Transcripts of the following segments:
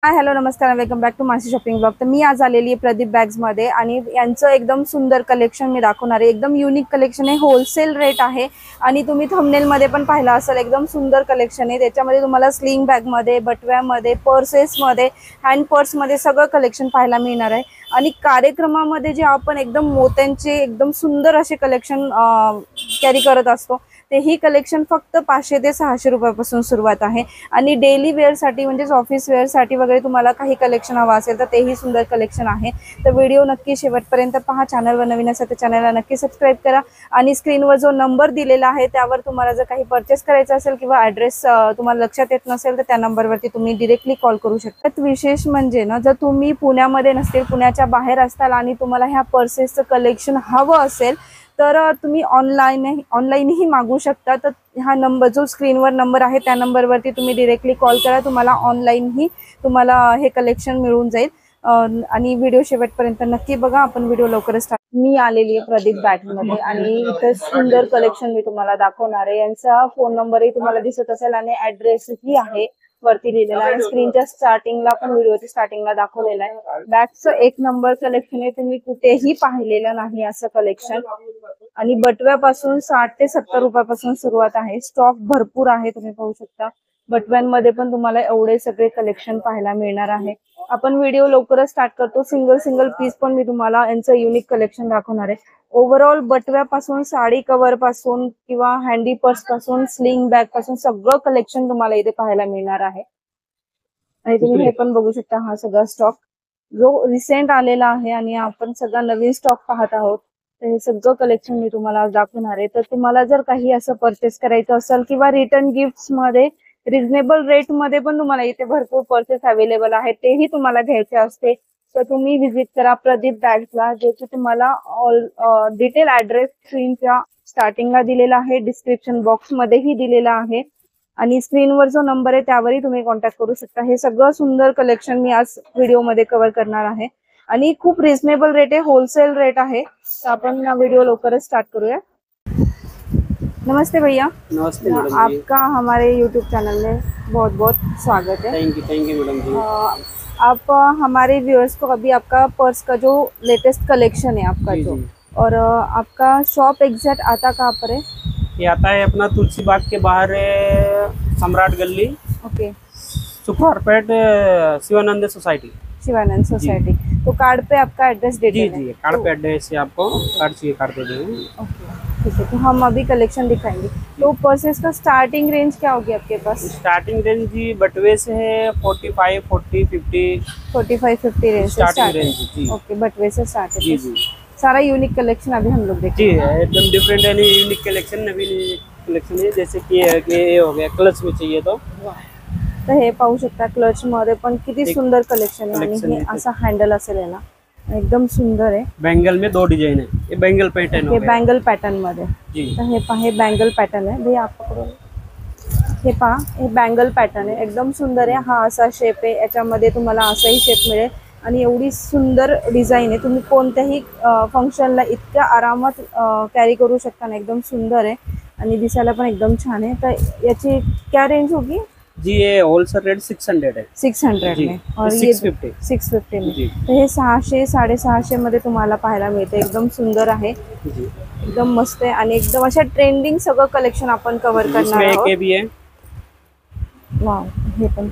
हाय hello नमस्कार welcome back to Mansi shopping vlog. तर मी आज आलेली आहे प्रदीप बॅग्स मध्ये आणि यांचं एकदम सुंदर कलेक्शन मी दाखवणार आहे। एकदम युनिक कलेक्शन आहे, होलसेल रेट आहे आणि तुम्ही थंबनेल मध्ये पण पाहिलं असेल एकदम सुंदर कलेक्शन आहे। त्याच्यामध्ये तुम्हाला स्लिंग बॅग मध्ये, बटव्यामध्ये, पर्सेस मध्ये, हँड पर्स मध्ये सगळं कलेक्शन पाहायला मिळणार आहे। आणि कार्यक्रमामध्ये जे आपण एकदम मोत्यांचे एकदम सुंदर असे कलेक्शन कॅरी करत असतो ते ही कलेक्शन फक्त 500 ते 600 रुपयापासून सुरुवात आहे। आणि डेली वेअर साठी म्हणजे ऑफिस वेअर साठी वगैरे तुम्हाला काही कलेक्शन हवा असेल तर तेही सुंदर कलेक्शन आहे। तर व्हिडिओ नक्की शेवटपर्यंत पहा। चॅनलवर नवीन असेल तर चॅनलला नक्की सबस्क्राइब करा आणि स्क्रीनवर जो नंबर दिलेला आहे त्यावर तुम्हाला जर काही परचेस करायचं असेल किंवा ॲड्रेस तुम्हाला लक्षात येत नसेल तर त्या नंबरवरती तुम्ही डायरेक्टली कॉल करू शकता। विशेष म्हणजे ना, जर तुम्ही पुण्यामध्ये नसतील, पुण्याच्या बाहेर असताल आणि तुम्हाला ह्या पर्सेसचं कलेक्शन हवं असेल तर तुम्ही ऑनलाईनही मागवू शकता। तर हा नंबर जो स्क्रीनवर नंबर आहे त्या नंबरवरती तुम्ही डायरेक्टली कॉल करा, तुम्हाला ऑनलाईनही तुम्हाला हे कलेक्शन मिळून जाईल। आणि व्हिडिओ शेवटपर्यंत नक्की बघा। आपण व्हिडिओ लवकरच स्टार्ट। मी आलेली आहे प्रदीप बॅगमध्ये आणि इथे सुंदर कलेक्शन मी तुम्हाला दाखवणार आहे। यांचा फोन नंबरही तुम्हाला दिसत असेल आणि ॲड्रेसही आहे वरती लिहिलेला आहे। स्क्रीनच्या स्टार्टिंगला पण व्हिडिओच्या स्टार्टिंगला दाखवलेला आहे। बॅगचं एक नंबर कलेक्शन आहे, तुम्ही कुठेही पाहिलेलं नाही असं कलेक्शन। आणि बटव्यापासून 60 ते 70 रुपयापासून सुरुवात आहे। स्टॉक भरपूर आहे, तुम्ही पाहू शकता। बटव्यांमध्ये पण तुम्हाला एवढे सगळे कलेक्शन पाहायला मिळणार आहे। आपण व्हिडिओ लवकरच स्टार्ट करतो। सिंगल पीस पण मी तुम्हाला यांचं युनिक कलेक्शन दाखवणार आहे। ओव्हरऑल बटव्यापासून, साडी कव्हर पासून किंवा हँडी पर्स पासून, स्लिंग बॅग पासून सगळं कलेक्शन तुम्हाला इथे पाहायला मिळणार आहे। आणि तुम्ही हे पण बघू शकता, हा सगळा स्टॉक जो रिसेंट आलेला आहे आणि आपण सगळा नवीन स्टॉक पाहत आहोत। तर हे सगळं कलेक्शन मी तुम्हाला आज दाखवणार आहे। तर तुम्हाला जर काही असं परचेस करायचं असेल किंवा रिटर्न गिफ्ट्स मध्ये रिझनेबल रेट मध्ये पण तुम्हाला इथे भरपूर पर्सेस अवेलेबल आहेत, तेही तुम्हाला घ्यायचे असते तर तुम्ही व्हिजिट करा प्रदीप बॅग्सला, ज्याचे तुम्हाला डिटेल ॲड्रेस स्क्रीनच्या स्टार्टिंगला दिलेला आहे, डिस्क्रिप्शन बॉक्स मध्येही दिलेला आहे आणि स्क्रीनवर जो नंबर आहे त्यावरही तुम्ही कॉन्टॅक्ट करू शकता। हे सगळं सुंदर कलेक्शन मी आज व्हिडिओमध्ये कव्हर करणार आहे आणि खूप रिजनेबल रेट आहे, होलसेल रेट आहे। तो अपन वीडियो लवकरच स्टार्ट करूया। नमस्ते भैया। नमस्ते मैडम। आपका हमारे यूट्यूब चैनल में बहुत बहुत स्वागत है। थैंक यू मैडम जी। आप हमारे व्यूअर्स को अभी आपका पर्स का जो लेटेस्ट कलेक्शन है आपका जो और आपका शॉप एग्जैक्ट आता कहाँ पर है? ये आता है अपना तुलसी बाग के बाहर Samrat Gali. Okay. Sukharpet Shivanand society. Shivanand society. तो कार्ड पे आपका एड्रेस दे देना। जी कार्ड पे एड्रेस है, आपको कार्ड चाहिए कार्ड दे देंगे। ओके ठीक है। तो हम अभी कलेक्शन दिखाएंगे। तो पर्सेस का स्टार्टिंग रेंज क्या होगी आपके पास? स्टार्टिंग रेंज जी बटवे से है 45, 40, 50। 45-50 रेंज स्टार्टिंग रेंज जी। ओके, बटवे से स्टार्ट है। जी जी सारा यूनिक कलेक्शन अभी हम लोग देखेंगे। जी एकदम डिफरेंट एंड यूनिक कलेक्शन, नवीन कलेक्शन है। जैसे कि ये हो गया क्लच में चाहिए तो हे पाहू शकता, क्लच मध्ये पण किती सुंदर कलेक्शन आहे आणि हे असा हँडल असेल ना, एकदम सुंदर आहे। बैंगल में 2 डिजाइन है, ये बैंगल पैटर्न हे बैंगल पॅटर्न मध्ये जी। तर हे पहा, हे बैंगल पॅटर्न आहे भैया आपल्याकडे। हे पहा, हे बैंगल पॅटर्न आहे, एकदम सुंदर आहे। हा असा शेप आहे, याच्यामध्ये तुम्हाला असाही शेप मिळेल आणि एवढी सुंदर डिझाइन आहे। तुम्ही कोणत्याही फंक्शनला इतक्या आरामात कॅरी करू शकता ना, एकदम सुंदर आहे आणि दिसायला पण एकदम छान आहे। तर याची क्या रेंज होगी जी? ये होलसेल रेट 600 है। 600 में और ये 650 में। तर हे 600 650 मध्ये तुम्हाला पाहायला मिळते। एकदम सुंदर आहे, एकदम मस्त आहे आणि एकदम अशा ट्रेंडिंग सगळं कलेक्शन आपण कव्हर करणार आहोत। इसमें भी है। वाव, हे पण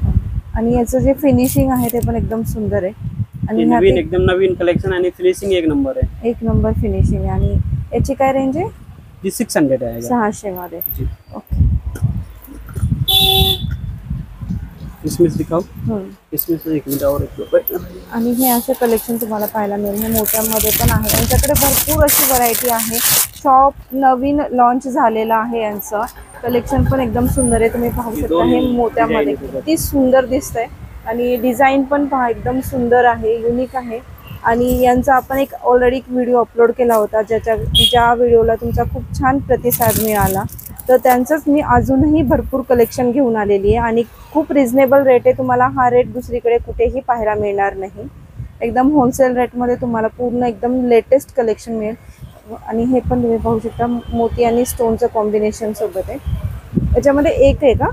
आणि याचं जे फिनिशिंग आहे ते पण एकदम सुंदर आहे आणि नवीन एकदम नवीन कलेक्शन आणि फिनिशिंग एक नंबर आहे। एक नंबर फिनिशिंग आहे। आणि याची काय रेंज आहे? जी 600 आहे। 600 मध्ये। ओके, इसमें से दिखाओ। इसमें से एक मिनट और एक आणि हे असे कलेक्शन तुम्हाला पाहायला मिळेल। हे मोठ्यामध्ये पण आहे, यांच्याकडे भरपूर अशी व्हरायटी आहे। शॉप नवीन लॉन्च झालेला आहे, यांचं कलेक्शन पण एकदम सुंदर आहे। तुम्ही पाहू शकता, हे मोत्यामध्ये किती सुंदर दिसतंय आणि डिझाईन पण पहा, एकदम सुंदर आहे, युनिक आहे। आणि यांचा आपण एक ऑलरेडी व्हिडिओ अपलोड केला होता, ज्या व्हिडिओला तुमचा खूप छान प्रतिसाद मिळाला। तर त्यांचंच मी अजूनही भरपूर कलेक्शन घेऊन आलेली आहे आणि खूप रिजनेबल रेट आहे। तुम्हाला हा रेट दुसरीकडे कुठेही पाहायला मिळणार नाही। एकदम होलसेल रेटमध्ये तुम्हाला पूर्ण एकदम लेटेस्ट कलेक्शन मिळेल। आणि हे पण तुम्ही पाहू शकता, मोती आणि स्टोनचं कॉम्बिनेशन सोबत आहे। याच्यामध्ये एक आहे का?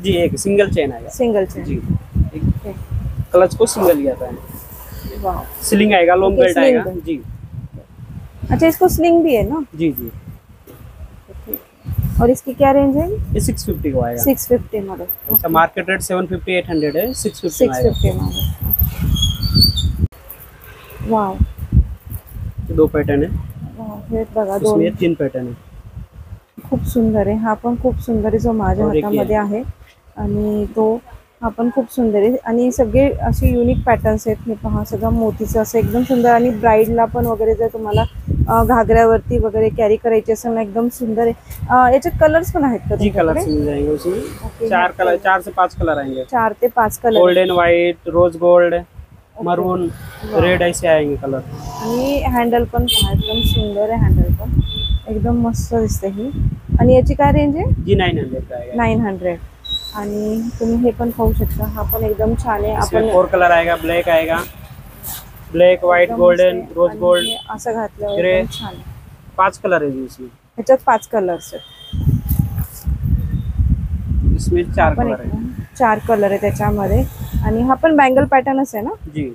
जी एक सिंगल चेन आहे। सिंगल चेन जी। क्लच को सिंगल ही आता है। वाह, स्लिंग आएगा, लॉन्ग Okay, बेल्ट आएगा sling। जी। अच्छा इसको स्लिंग भी है ना? जी जी, और इसकी क्या रेंज है? ये 650 को आएगा। 650 मध्ये। ऐसा मार्केट रेट 750 800 है, 650 में आएगा। 650 मध्ये। वाव, ये 2 पैटर्न है, वाव, हे बघा दोन, इसमें 3 पैटर्न है। खूप सुंदर आहे। हा पण खूप सुंदर आहे जो माझ्या और एक ये हातामध्ये आहे आणि तो हा पण खूप सुंदर आहे आणि सगळे असे युनिक पॅटर्न्स आहेत। हे पहा सगळं मोतीचं असं एकदम सुंदर आणि ब्राईडला पण वगैरे जर तुम्हाला घागऱ्यावरती वगैरे कॅरी करायची असेल ना एकदम सुंदर आहे। याच्यात कलर्स पण आहेत का जी, कलर तुमच्याकडे? मिल जाएंगे उसमें। Okay, 4 कलर, 4 से 5 कलर आएंगे। 4 ते 5 colour golden, white, rose gold, maroon, red ऐसे आएंगे कलर। आणि हँडल पण पहा एकदम सुंदर आहे। हँडल पण एकदम मस्त दिसते ही। आणि याची काय रेंज आहे? जी 900 का आएगा। 900। आणि तुम्ही हे पण पाहू शकता, हा पण एकदम छान आहे। इसमें आपण 4 कलर आएगा, ब्लैक आएगा, ब्लैक, व्हाइट, एकदम गोल्डन, मस्त आहे। रोज आणि गोल्ड, हे असं घातल्यावर ग्रे। एकदम छान आहे। 5 कलर है जी इसमें। ह्याच्यात 5 कलर्स आहेत। इसमें 4 पण कलर है। एकदम 4 कलर आहे त्याच्यामध्ये आणि हा पण बँगल पॅटर्नच आहे ना? जी,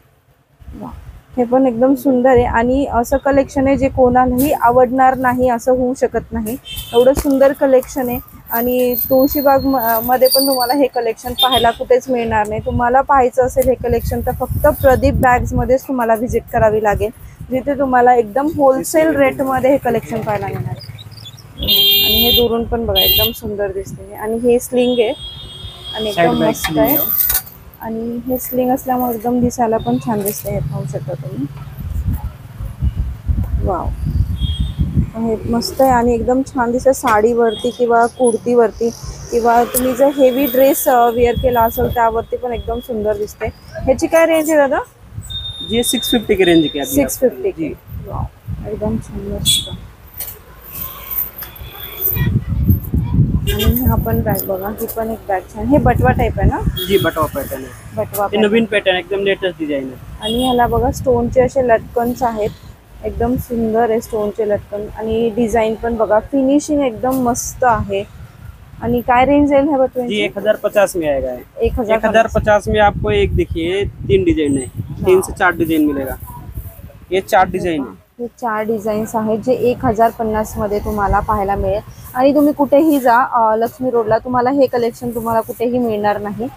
वाह, हे पण एकदम सुंदर आहे आणि असं कलेक्शन आहे जे कोणालाही आवडणार नाही असं होऊ शकत नाही। एवढं सुंदर कलेक्शन आहे आणि तुळशीबाग मध्ये पण तुम्हाला हे कलेक्शन पाहायला कुठेच मिळणार नाही। तुम्हाला पाहायचं असेल हे कलेक्शन तर फक्त प्रदीप बॅग्स मध्येच तुम्हाला व्हिजिट करावी लागेल, जिथे तुम्हाला एकदम होलसेल रेटमध्ये हे कलेक्शन पाहायला मिळणार आहे। आणि हे दुरून पण बघा एकदम सुंदर दिसते आणि हे स्लिंग आहे आणि साइड एकदम बैक मस्त स्लीव आहे है। आणि हे स्लिंग असल्यामुळे एकदम दिसायला पण छान दिसते। हे पाहू शकता तुम्ही। वाव, हे मस्त आहे आणि एकदम छान दिसते साडीवरती किंवा कुर्तीवरती किंवा तुम्ही जर हेवी ड्रेस वेअर केला असेल त्यावरती पण एकदम सुंदर दिसते। ह्याची काय रेंज आहे दादा? ये 650 की रेंज की अभी 650 जी। की। वाव, एकदम छान मस्त। आणि हा पण बॅग बघा, ही पण एक बॅग छान। हे बटवा टाइप आहे ना? जी, बटवा पैटर्न है, बटवा ये नवीन पैटर्न एकदम लेटेस्ट डिजाइन है। आणि ह्याला बघा स्टोनचे असे लटकन्स आहेत, एकदम सुंदर आहे स्टोनचे लटकन आणि डिझाईन पण बघा, फिनिशिंग एकदम मस्त आहे। आणि काय रेंज आहे ह्या जी बटव्यांची? 1050 में आएगा। 1050 1050 में आपको एक देखिए 3 डिजाइन है, 3 से 4 डिजाइन मिलेगा। ये 4 डिजाइन है। हे 4 डिझाईन्स आहेत जे 1050 मध्ये तुम्हाला पाहायला मिळेल आणि तुम्ही कुठेही जा लक्ष्मी रोडला तुम्हाला हे कलेक्शन तुम्हाला कुठेही मिळणार नाही।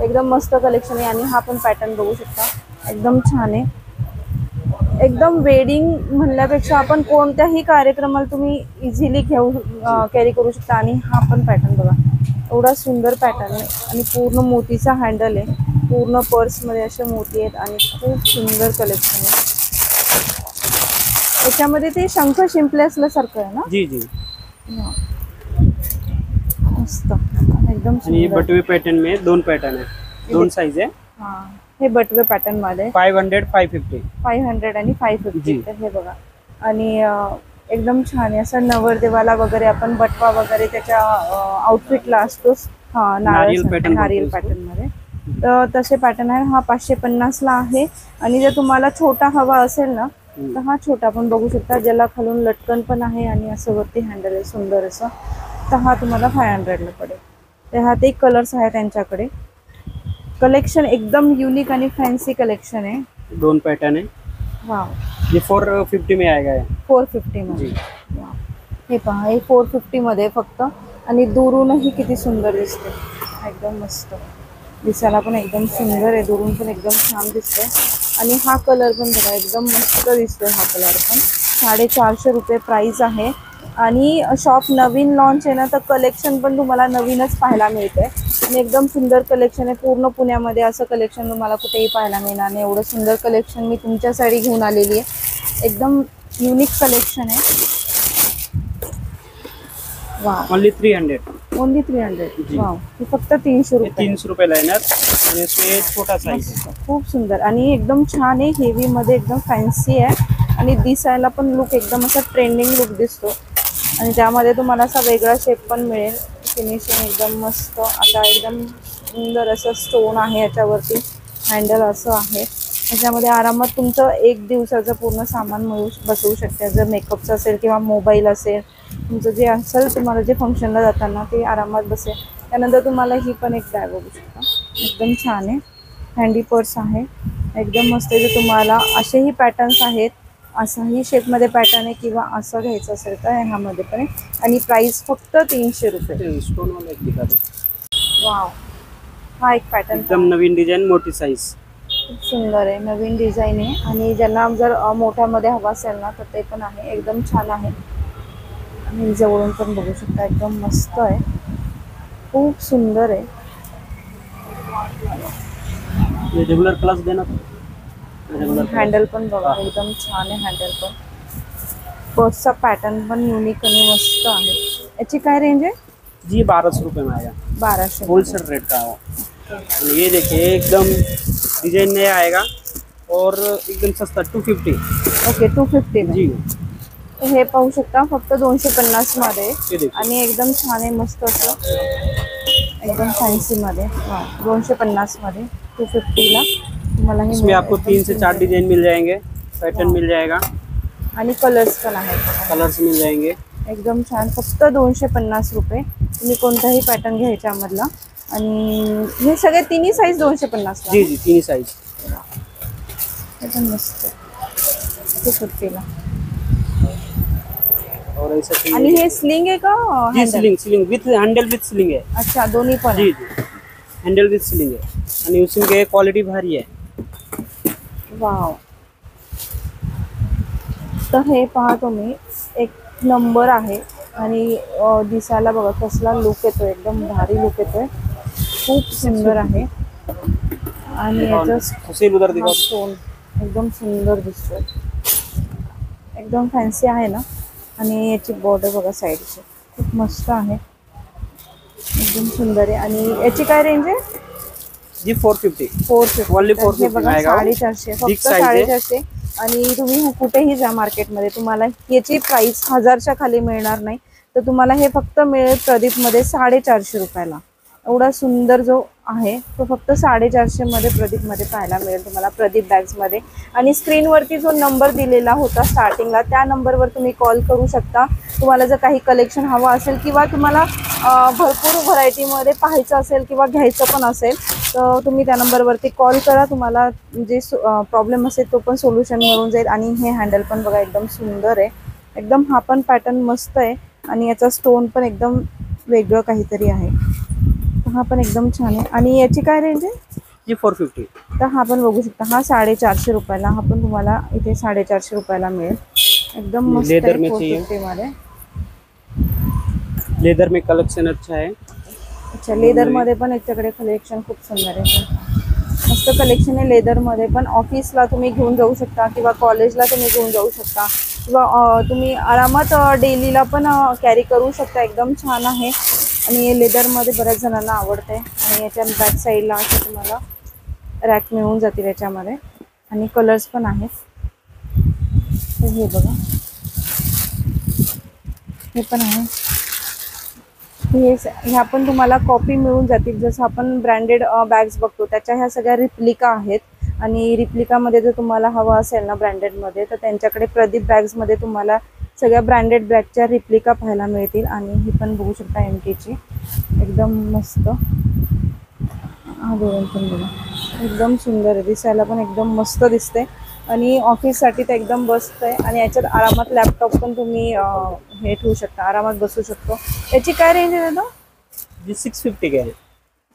एकदम मस्त कलेक्शन आहे आणि हा पण पॅटर्न बघू शकता, एकदम छान आहे। एकदम वेडिंग म्हणल्यापेक्षा आपण कोणत्याही कार्यक्रमाला तुम्ही इझिली घेऊ कॅरी करू शकता। आणि हा पण पॅटर्न बघा, एवढा सुंदर पॅटर्न आहे आणि पूर्ण मोतीचा हँडल आहे, पूर्ण पर्समध्ये असे मोती आहेत आणि खूप सुंदर कलेक्शन आहे। याच्यामध्ये ते शंख शिंपले असल्यासारखं आहे ना? जी जी, मस्त एकदम आणि ये सुंदर। बटवे पैटर्न में 2 पैटर्न है, 2 साइज है। हा, हे बटवे पॅटर्न मध्ये 500 550। 500 आणि 550। जी। तर हे बघा आणि एकदम छान आहे असं नवरदेवाला वगैरे आपण बटवा वगैरे त्याच्या आउटफिटला असतोच। हा, नारियल pattern नारियल बोलतो पॅटर्न मध्ये तर तसे पॅटर्न आहे। हा 550 ला आहे आणि जर तुम्हाला छोटा हवा असेल ना तर हा छोटा पण बघू शकता, ज्याला खालून लटकन पण आहे आणि असं वरती हँडल आहे सुंदर असं, तर हा तुम्हाला 500 ला पडेल। तर ह्यात एक कलर्स आहे त्यांच्याकडे। कलेक्शन एकदम युनिक आणि फॅन्सी कलेक्शन आहे। 2 पैटर्न है, वाव, ये 450 में आएगा ये। 450 मध्ये। जी। वाव, हे पहा हे 450 मध्ये फक्त आणि दुरूनही किती सुंदर दिसते, एकदम मस्त दिसायला पण एकदम सुंदर आहे, दुरून पण एकदम छान दिसते। आणि हा कलर पण बघा एकदम मस्त दिसतोय, हा कलर पण 450 रुपये प्राइस आहे। आणि शॉप नवीन लॉन्च आहे ना तर कलेक्शन पण तुम्हाला नवीनच पाहायला मिळते आणि एकदम सुंदर कलेक्शन आहे। पूर्ण पुण्यामध्ये असं कलेक्शन तुम्हाला कुठेही पाहायला मिळणार नाही, एवढं सुंदर कलेक्शन मी तुमच्यासाठी घेऊन आलेली आहे। एकदम युनिक कलेक्शन आहे। Wow, only 300। ओनली 300। जी। वाव, हे फक्त 300 ये रुपये। 300 रुपये लाइनर, और इसमें छोटा साइज है। खूप सुंदर आणि एकदम छान आहे, हेवी मध्ये एकदम फॅन्सी आहे आणि दिसायला पण लुक एकदम असा ट्रेंडिंग लुक दिसतो आणि त्यामध्ये तुम्हाला असा वेगळा शेप पण मिळेल। फिनिशिंग एकदम मस्त, आता एकदम सुंदर असं स्टोन आहे याच्यावरती, हँडल असं आहे। त्याच्यामध्ये आरामात तुमचं एक दिवसाचं पूर्ण सामान बसवू शकते, जर मेकअपचं असेल किंवा मोबाईल असेल, तुमचं जे असेल तुम्हाला जे फंक्शनला जाताना ते आरामात बसेल। त्यानंतर तुम्हाला ही पण एक बॅग बघू शकता, एकदम छान आहे। हँडी पर्स आहे, एकदम मस्त. जे तुम्हाला असेही पॅटर्न्स आहेत, असाही शेपमध्ये पॅटर्न आहे किंवा असं घ्यायचं असेल तर ह्यामध्ये पण आहे. आणि प्राइस फक्त 300 रुपये. स्टोन वाला एक दिखा दो, वाव, हा एक पॅटर्न एकदम नवीन डिझाईन, मोठी साईज. खूप सुंदर आहे, नवीन डिझाईन आहे. आणि ज्यांना जर मोठ्यामध्ये हवा असेल ना तर ते पण आहे, एकदम छान आहे. आणि जवळून पण बघू शकता, एकदम मस्त आहे, खूप सुंदर आहे. ये रेगुलर क्लास देना, रेगुलर हँडल पण बघा, एकदम छान आहे हँडल पण. पर्सचा पॅटर्न पण युनिक आणि मस्त आहे. याची काय रेंज आहे? जी 1200 रुपये में आएगा, 1200 होलसेल रेट का है। और ये देखिए एकदम डिजाइन नया आएगा और एकदम सस्ता 250। ओके, 250 में. जी हे पाहू शकता, फक्त 250 मध्ये. ये देखिए, आणि एकदम छान आहे, मस्त असं एकदम फॅन्सी मध्ये. 250 मध्ये 250 ला तुम्हाला हे इसमें मिळेल. आपको एकदम 3 से 4 सुंदर. डिजाइन मिल जाएंगे, पैटर्न मिल जाएगा, आणि कलर्स पण आहेत, कलर्स मिल जाएंगे। एकदम छान. फक्त 250 रुपये, तुम्ही कोणताही पॅटर्न घ्यायच्या मधला. आणि हे सगळे तिन्ही साईज 250 ला. जी जी, तीन साइज। एकदम मस्त 250 ला. और ऐसा चाहिए, आणि हे स्लिंग आहे का जी handle? Sling, sling with handle with sling है। अच्छा, दोन्ही पण जी आहे. जी, हैंडल विथ स्लिंग है। आणि उसमें के क्वालिटी भारी है। वाव. तर हे पहा तुम्ही, एक नंबर आहे. आणि दिसायला बघा कसला लुक येतोय, एकदम भारी लुक येतोय, खूप सुंदर आहे. आणि याचं उसे उधर दिखाओ। स्टोन एकदम सुंदर दिसतोय, एकदम फॅन्सी आहे ना. आणि याची बॉर्डर बघा साईडची, खूप मस्त आहे, एकदम सुंदर आहे. आणि याची काय रेंज आहे? जी 450। 450. Only हे 450 बघा, आएगा वो। 450, Big फक्त size आहे. 450. आणि तुम्ही कुठेही जा मार्केटमध्ये, तुम्हाला याची प्राइस 1000च्या खाली मिळणार नाही. तर तुम्हाला हे फक्त मिळेल प्रदीपमध्ये 450 रुपयाला. एवढा सुंदर जो आहे तो फक्त 450 मध्ये प्रदीपमध्ये पाहायला मिळेल तुम्हाला, प्रदीप बॅग्समध्ये. आणि स्क्रीनवरती जो नंबर दिलेला होता स्टार्टिंगला, त्या नंबरवर तुम्ही कॉल करू शकता. तुम्हाला जर काही कलेक्शन हवं असेल किंवा तुम्हाला भरपूर व्हरायटीमध्ये पाहायचं असेल किंवा घ्यायचं पण असेल, तर तुम्ही त्या नंबरवरती कॉल करा. तुम्हाला जे प्रॉब्लेम असेल तो पण सोल्युशन मिळून जाईल. आणि हे हँडल पण बघा, एकदम सुंदर आहे, एकदम हा पण पॅटर्न मस्त आहे. आणि याचा स्टोन पण एकदम वेगळं काहीतरी आहे, हा पण एकदम छान आहे. आणि याची काय रेंज आहे? जी 450। तर हा पण बघू शकता, हा 450 रुपयाला. हा पण तुम्हाला इथे 450 रुपयाला मिळेल, एकदम मस्त आहे. लेदर में चाहिए? 450 मध्ये. लेदर में कलेक्शन अच्छा है। अच्छा, लेदर मध्ये पण याच्याकडे कलेक्शन खूप सुंदर आहे, मस्त कलेक्शन आहे लेदर मध्ये पण. ऑफिसला तुम्ही घेऊन जाऊ शकता किंवा कॉलेजला तुम्ही घेऊन जाऊ शकता किंवा तुम्ही आरामात डेलीला पण कॅरी करू शकता, एकदम छान आहे. आणि लेदरमध्ये बऱ्याच जणांना आवडते. आणि याच्या बॅक साईडला असं तुम्हाला रॅक मिळून जातील याच्यामध्ये. आणि कलर्स पण आहेत. तर हे बघा, हे पण आहे. ह्या पण तुम्हाला कॉपी मिळून जातील. जसं आपण ब्रँडेड बॅग्स बघतो त्याच्या ह्या सगळ्या रिप्लिका आहेत. आणि रिप्लिकामध्ये जर तुम्हाला हवं असेल ना ब्रँडेडमध्ये, तर त्यांच्याकडे प्रदीप बॅग्समध्ये तुम्हाला सगळ्या ब्रँडेड बॅगच्या रिप्लिका पाहायला मिळतील. आणि ही पण बघू शकता MKची, एकदम मस्त. हा दोन पण बघा, एकदम सुंदर आहे, दिसायला पण एकदम मस्त दिसते. आणि ऑफिससाठी तर एकदम बेस्ट आहे. आणि याच्यात आरामात लॅपटॉप पण तुम्ही हे ठेवू शकता, आरामात बसू शकतो. याची काय रेंज आहे दादा? जी 650 के है।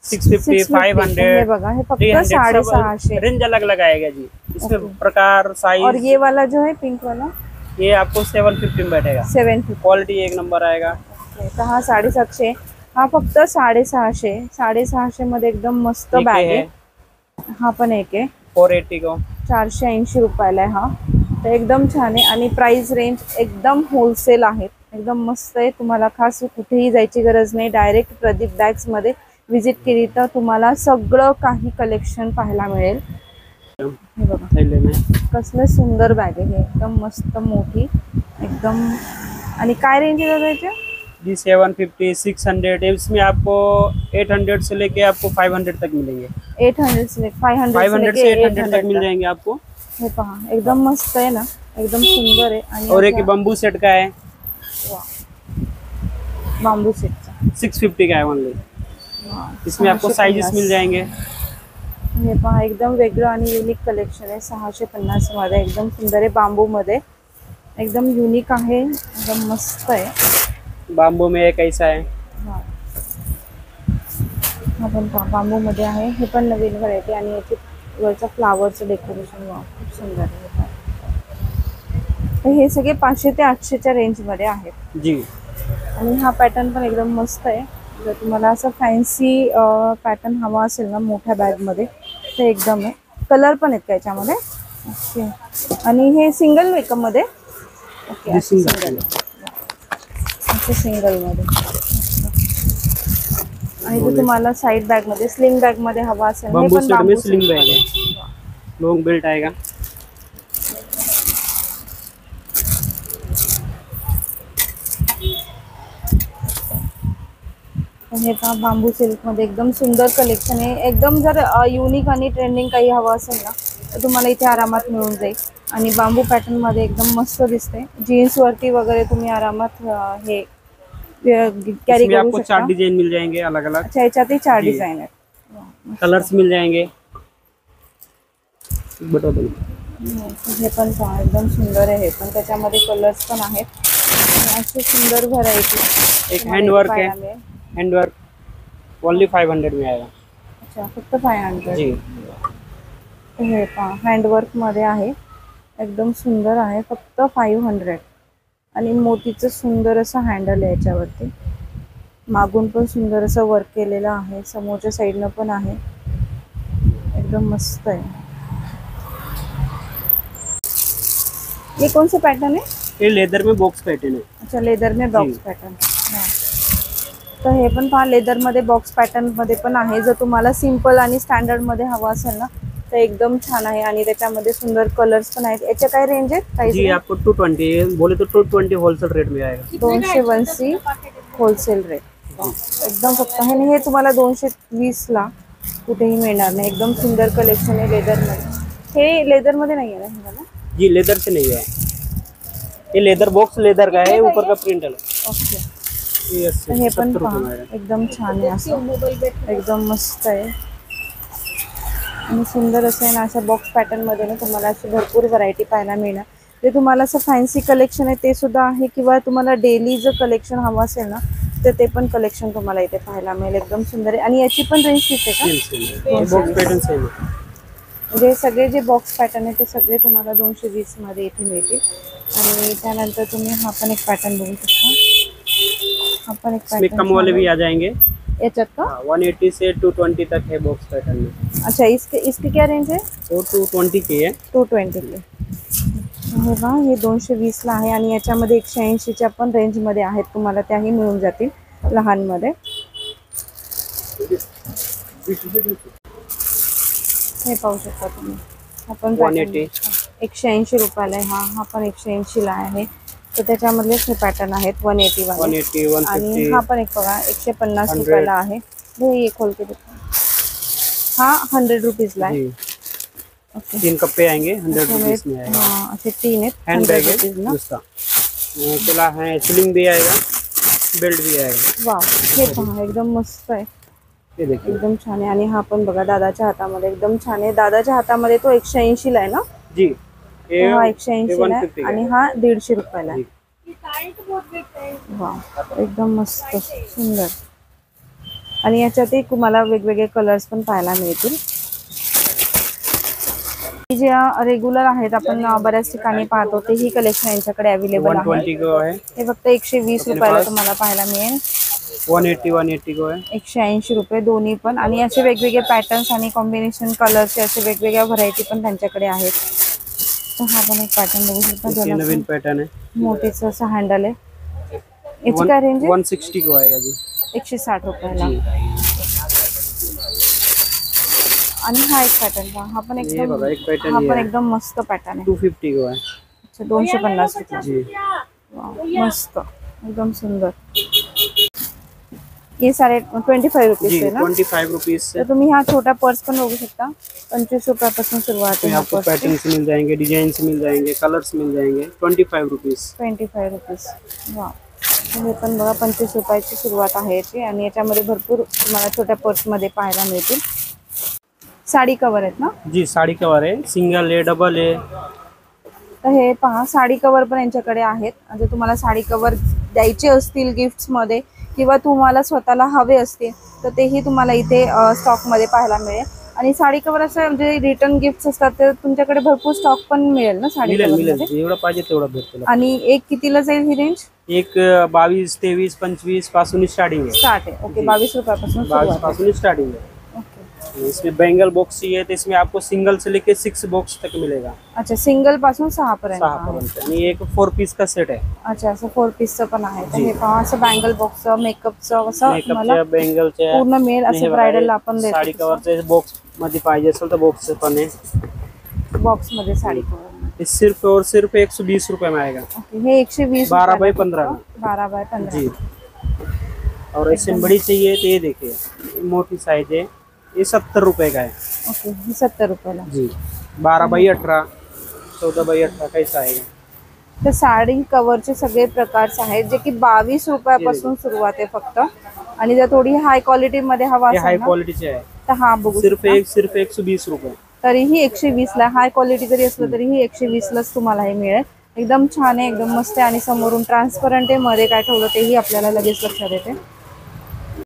650, 500, हे बघा, हे फक्त 650. रेंज अलग अलग आएगा जी। इसमें Okay. प्रकार और साइज, ये वाला जो है पिंक वाला ये आपको 750 में बैठेगा। 750. क्वालिटी एक नंबर आएगा। तर हा 750, हा फक्त 650. 650 मध्ये एकदम मस्त एक बॅग है आहे. हा पण एक आहे, 480 को 480 रुपयाला आहे हा. तर एकदम छान आहे. आणि प्राइस रेंज एकदम होलसेल आहेत, एकदम मस्त आहे. तुम्हाला खास कुठेही जायची गरज नाही, डायरेक्ट प्रदीप बॅग्समध्ये विजिट केली तर तुम्हाला सगळं काही कलेक्शन पाहायला मिळेल. हे बघा, थैले में। कसलं सुंदर बॅग आहे, हे एकदम मस्त मोठी एकदम. आणि काय रेंज आहे त्याच्या? जी 750, 600, इसमें आपको 800 से लेके आपको 500 तक मिलेंगे। 800 से 500 500 से 800 तक मिल जाएंगे आपको। हे पहा, एकदम मस्त आहे ना, एकदम सुंदर आहे. आणि और एक बम्बू सेट का है, बांबू सेटचा 650 का है ओनली। इसमें आपको साइजेस मिल जाएंगे। हे पहा एकदम वेगळं आणि युनिक कलेक्शन आहे. 650 मध्ये एकदम सुंदर आहे. बांबू मध्ये एकदम युनिक आहे. एकदम मस्त आहे. बांबू में एक ऐसा है. हा पण पहा बांबू मध्ये आहे. हे पण नवीन व्हरायटी आणि याची वरचं फ्लावरचं डेकोरेशन खूप सुंदर आहे. तर हे सगळे 500 ते 800च्या रेंजमध्ये आहेत. जी. आणि हा पॅटर्न पण एकदम मस्त आहे. जर तुम्हाला असं फॅन्सी पॅटर्न हवा असेल ना मोठ्या बॅगमध्ये तर एकदम आहे. कलर पण आहेत का याच्यामध्ये. ओके. आणि हे सिंगल मेकअपमध्ये. ओके सिंगल सिंगलमध्ये. आणि तो तुम्हाला साइड बॅगमध्ये स्लिंग बॅगमध्ये हवा असेल हे पण बांबू स्लिंग बैग है. लॉन्ग बेल्ट आएगा. हे पहा बांबू सिल्क मध्ये एकदम सुंदर कलेक्शन आहे. एकदम जर युनिक आणि ट्रेंडिंग काही हवं असेल ना तर तुम्हाला इथे आरामात मिळून जाईल. आणि बांबू पॅटर्न मध्ये एकदम मस्त दिसते. जीन्स वरती वगैरे तुम्ही आरामात हे कैरी इसमें करू आपको शकता. 4 डिजाइन मिल जाएंगे अलग अलग. अच्छा याच्यातही 4 जी. डिझाईन आहेत. कलर्स मिल जाएंगे. बता दो. हे पण पहा एकदम सुंदर आहे. हे पण त्याच्यामध्ये कलर्स पण आहेत. आणि अशी सुंदर व्हरायटी. एक हैंडवर्क है. हैंडवर्क ओनली 500 में आएगा. अच्छा फक्त 500. जी. हे पहा हँडवर्क मध्ये आहे. एकदम सुंदर आहे. फक्त 500. आणि मोतीचं सुंदर असं हँडल आहे याच्यावरती. मागून पण सुंदर असं वर्क केलेलं आहे. समोरच्या साईडनं पण आहे. एकदम मस्त आहे. ये कौन सा पैटर्न है. ये लेदर में बॉक्स पैटर्न है. अच्छा लेदर में बॉक्स जी. पॅटर्न. तर हे पण पहा लेदर मध्ये बॉक्स पॅटर्न मध्ये पण आहे. जर तुम्हाला सिंपल आणि स्टँडर्ड मध्ये हवं असेल ना तर एकदम छान आहे. आणि त्याच्यामध्ये सुंदर कलर्स पण आहेत. याचे काय रेंज आहे. जी प्राइस आपको 220 बोले तो 220 होलसेल रेट में आएगा. 280 होलसेल रेट. एकदम फक्त हे तुम्हाला 220 ला कुठेही मिळणार नाही. एकदम सुंदर कलेक्शन आहे लेदर मध्ये. हे लेदर मध्ये नाही आहे ना हे मला. जी लेदर से नहीं है. ये लेदर बॉक्स लेदर का है. ऊपर का प्रिंट है. ओके. ये हे पण 70 रुपये पहा में आएगा. एकदम छान आहे. असं एकदम मस्त आहे. आणि सुंदर असं आहे ना. अशा बॉक्स पॅटर्न मध्ये ना तुम्हाला अशी भरपूर व्हरायटी पाहायला मिळणार. जे तुम्हाला असं फॅन्सी कलेक्शन आहे ते सुद्धा आहे. किंवा तुम्हाला डेली जर कलेक्शन हवं असेल ना तर ते पण कलेक्शन तुम्हाला इथे पाहायला मिळेल. एकदम सुंदर आहे. आणि याची पण रेंज किती आहे का. बॉक्स पैटर्न सेम है. म्हणजे सगळे जे बॉक्स पॅटर्न आहे ते सगळे तुम्हाला 220 मध्ये इथे मिळतील. आणि त्यानंतर तुम्ही हा पण एक पॅटर्न बघू शकता. हा पण एक इसमें कम वाले भी आ जाएंगे. याच्यात का. 180 से 220 तक है बॉक्स पैटर्न में. अच्छा इसकी क्या रेंज है. वो 220 की है. 220 के. हे बघा हे 220 ला आहे. आणि याच्यामध्ये 180च्या पण रेंज मध्ये आहेत. तुम्हाला त्याही मिळून जातील लहान मध्ये. हे पाहू शकता तुम्ही. आपण 180. 180 रुपयाला आहे. हा पण 180 ला आहे. तर त्याच्यामधलेच हे पॅटर्न आहेत 180 वाले. 180 आणि 150. हा पण एक बघा 150 रुपयाला आहे. हे खोल के देखो. हा 100 रुपीजला आहे. जी. ओके. 3 कप्पे आएंगे 100 रुपीस में आएगा. हाँ असे 3 आहेत. हैंड 100 बैग है रुपीजला. उसका. चला है स्लिंग भी आएगा. बेल्ट भी आएगा. वाव हे पहा एकदम मस्त आहे. ये देखिए. एकदम छान आहे. आणि हा पण बघा दादाच्या हातामध्ये एकदम छान आहे. दादाच्या हातामध्ये तो 180 ला आहे ना. जी. ये हा 180 ला आहे. 150 आणि हा 150 रुपयाला आहे. जी. वाव एकदम मस्त सुंदर. आणि याच्यातही तुम्हाला वेगवेगळे कलर्स पण पाहायला मिळतील. जे रेग्युलर आहेत आपण बऱ्याच ठिकाणी पाहतो ते ही कलेक्शन यांच्याकडे अवेलेबल आहे. 120 को है. हे फक्त 120 रुपयाला तुम्हाला पाहायला मिळेल. 180 को है. 180 रुपये दोन्ही पण. आणि असे वेगवेगळे पॅटर्न्स आणि कॉम्बिनेशन कलरचे असे वेगवेगळ्या व्हरायटी पण त्यांच्याकडे आहेत. तर हा पण एक पॅटर्न बघू शकता. ये नवीन पैटर्न है. मोठीच असं हँडल आहे. याची काय रेंज आहे. 160 को आएगा जी. 160 रुपयाला. आणि हा एक पॅटर्न पहा. हा पण ये बघा एक पैटर्न हा ये पण है. एकदम मस्त पॅटर्न आहे. 250 को है. अच्छा 250 रुपये. जी. वाव, मस्त एकदम सुंदर. ये सारे 25 रुपीज जी आहे ना. 25 रुपीस तर तुम्ही हा छोटा पर्स पण बघू शकता. 25 रुपयापासून सुरुवात आहे. आपको पर्स पैटर्न्स मिल जाएंगे, डिजाइन मिल जाएंगे, कलर्स मिल जाएंगे. 25 रुपीस. 25 रुपीज. वा हे पण बघा 25 रुपयाची सुरुवात आहे याची. आणि याच्यामध्ये भरपूर तुम्हाला छोट्या पर्समध्ये पाहायला मिळतील. साडी कवर आहेत ना? जी साड़ी कवर है, सिंगल है, डबल है। तर हे पहा साडी कवर पण यांच्याकडे आहेत. जर तुम्हाला साडी कवर द्यायचे असतील गिफ्ट्समध्ये किंवा तुम्हाला स्वतःला हवे असतील तर तेही तुम्हाला इथे स्टॉकमध्ये पाहायला मिळेल. आणि साडी कवर असं म्हणजे रिटर्न गिफ्ट्स असतात तर तुमच्याकडे भरपूर स्टॉक पण मिळेल ना साडी मिळेल कवर मिळेल, मध्ये? जेवढं पाहिजे तेवढं भेटेल. आणि एक कितीला जाईल ही रेंज? एक 22, 23, 25 पासून स्टार्टिंग है। स्टार्ट आहे. ओके, 22 रुपयापासून 22 सुरुवात पासून स्टार्टिंग है। आहे. ओके. इसमें बेंगल बॉक्स चाहिए तो इसमें आपको सिंगल से लेके 6 बॉक्स तक मिलेगा, अच्छा, सिंगल पासून 6 पर्यंत 6 आहे. पर्यंत। आणि एक 4 पीस का सेट है। अच्छा, असं 4 पीसचं पण आहे. तर जी. हे पहा असं बँगल बॉक्सचं मेकअपचं असं मला मेकअपच्या, बेंगलच्या पूर्ण मिळेल. असं ब्रायडलला आपण साडी देतो कवरचे बॉक्स मध्ये पाहिजे असेल तर बॉक्स पण आहे। बॉक्समध्ये साडी कवर. ये सिर्फ और सिर्फ 120 रुपए में आएगा। ओके, हे 120 12 बाय रुपयाला 15 फक्त 12 बाय 15. जी। और ऐसे बड़ी चाहिए तो ये देखिए, ये मोटी साइज है, ये 70 रुपए का है। ओके, हे 70 रुपयाला. जी। 12 बाई 18, 14 बाई 18 कैसा आएगा। तर साडी कवरचे सगळे प्रकारचे आहेत जे की 22 रुपयापासून सुरुवात आहे फक्त. आणि जर थोडी हाय क्वालिटी मध्ये हवा ये हाई असेल ना क्वालिटीचे आहे, तर हा बघू सिर्फ शकता. सिर्फ 120 रुपये। तरीही 120 ला, हाय क्वालिटी जरी असलं तरीही 120 लाच तुम्हाला हे मिळेल. एकदम छान आहे, एकदम मस्त आहे. आणि समोरून ट्रान्सपरंट आहे, मध्ये काय ठेवलं तेही आपल्याला लगेच लक्षात येते.